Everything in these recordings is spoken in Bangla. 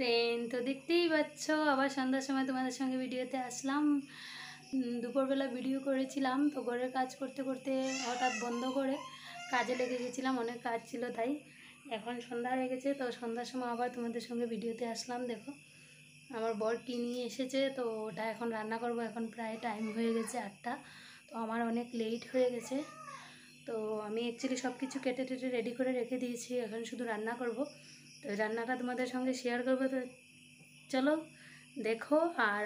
ফ্রেন্ড, তো দেখতেই পাচ্ছ আবার সন্ধ্যার সময় তোমাদের সঙ্গে ভিডিওতে আসলাম। দুপুরবেলা ভিডিও করেছিলাম, তো ঘরের কাজ করতে করতে হঠাৎ বন্ধ করে কাজে লেগে গেছিলাম, অনেক কাজ ছিল তাই। এখন সন্ধ্যা হয়ে গেছে, তো সন্ধ্যার সময় আবার তোমাদের সঙ্গে ভিডিওতে আসলাম। দেখো আমার বর কি নিয়ে এসেছে, তো ওটা এখন রান্না করব। এখন প্রায় টাইম হয়ে গেছে 8টা, তো আমার অনেক লেট হয়ে গেছে। তো আমি অ্যাকচুয়ালি সব কিছু কেটে টেটে রেডি করে রেখে দিয়েছি, এখন শুধু রান্না করব। তো রান্নাটা তোমাদের সঙ্গে শেয়ার করবো, তো চলো দেখো আর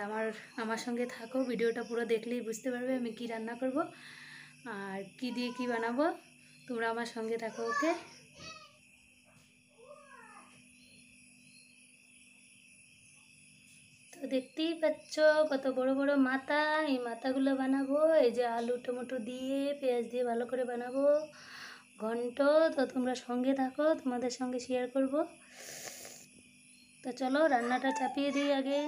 আমার সঙ্গে থাকো। ভিডিওটা পুরো দেখলেই বুঝতে পারবে আমি কি রান্না করব আর কি দিয়ে কি বানাবো। তোমরা আমার সঙ্গে থাকো, ওকে? তো দেখতেই পাচ্ছ কত বড় বড় মাথা, এই মাথাগুলো বানাবো। এই যে আলু টমেটো দিয়ে পেঁয়াজ দিয়ে ভালো করে বানাবো ঘন্ট। তো তোমরা সঙ্গে থাকো, তোমাদের সঙ্গে শেয়ার করব। তো চলো রান্নাটা চাপিয়ে দিই আগে।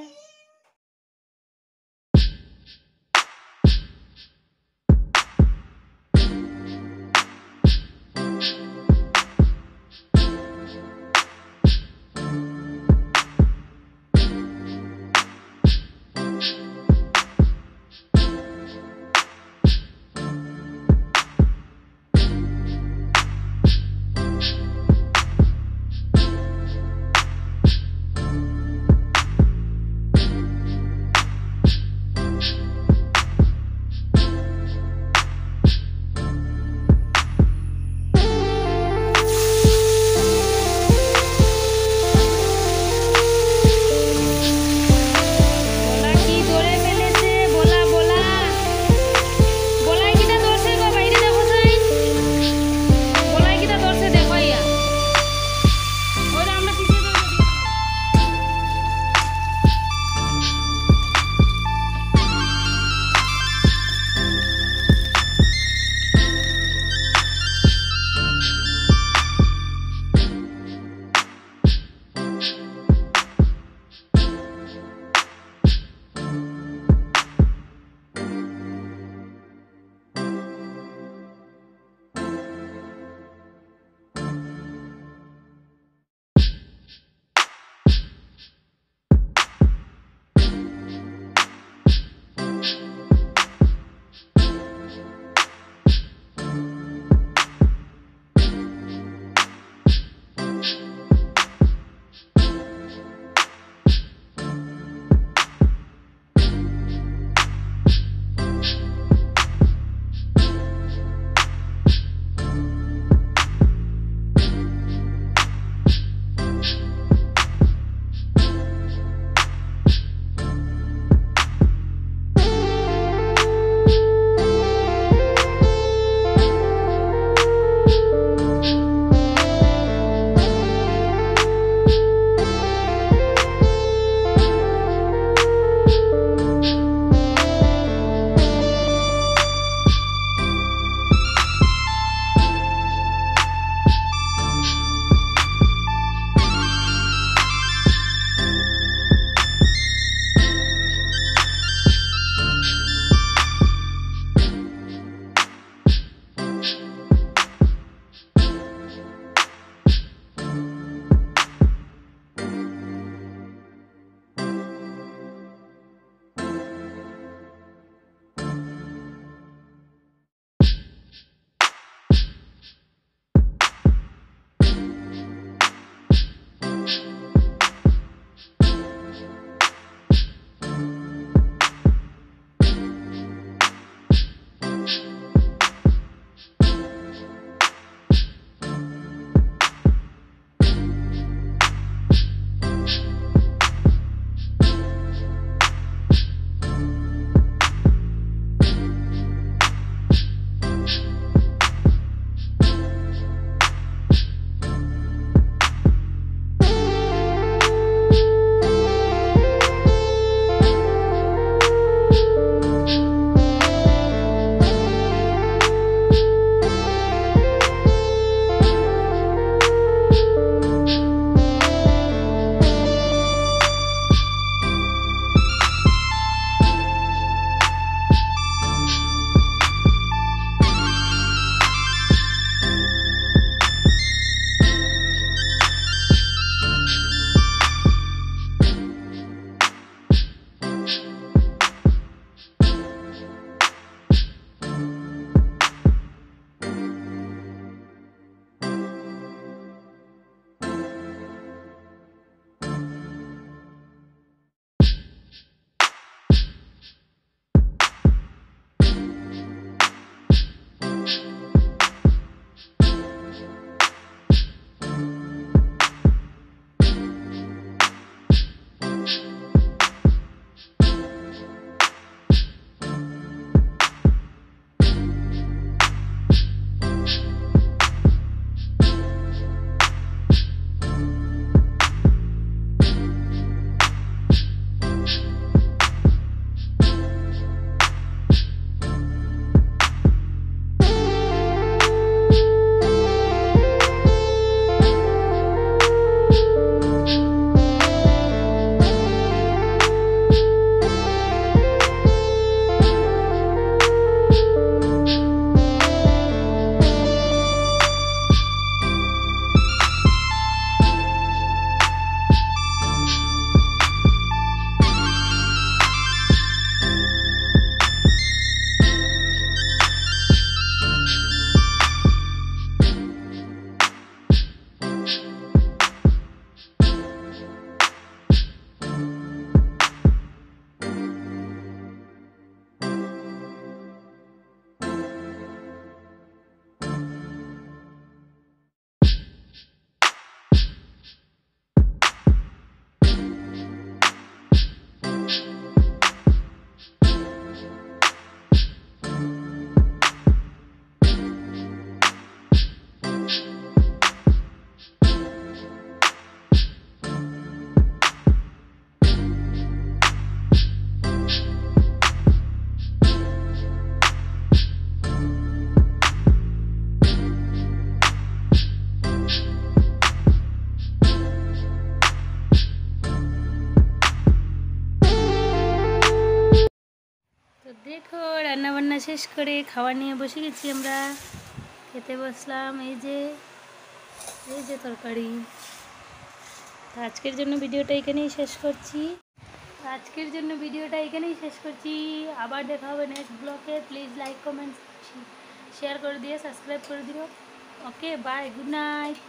রান্নাবান্না শেষ করে খাওয়া নিয়ে বসে গেছি, আমরা খেতে বসলাম। এই যে তরকারি। আজকের জন্য ভিডিওটা এখানেই শেষ করছি। আবার দেখা হবে নেক্সট ব্লগে। প্লিজ লাইক কমেন্ট শেয়ার করে দিও, সাবস্ক্রাইব করে দিও। ওকে, বাই, গুড নাইট।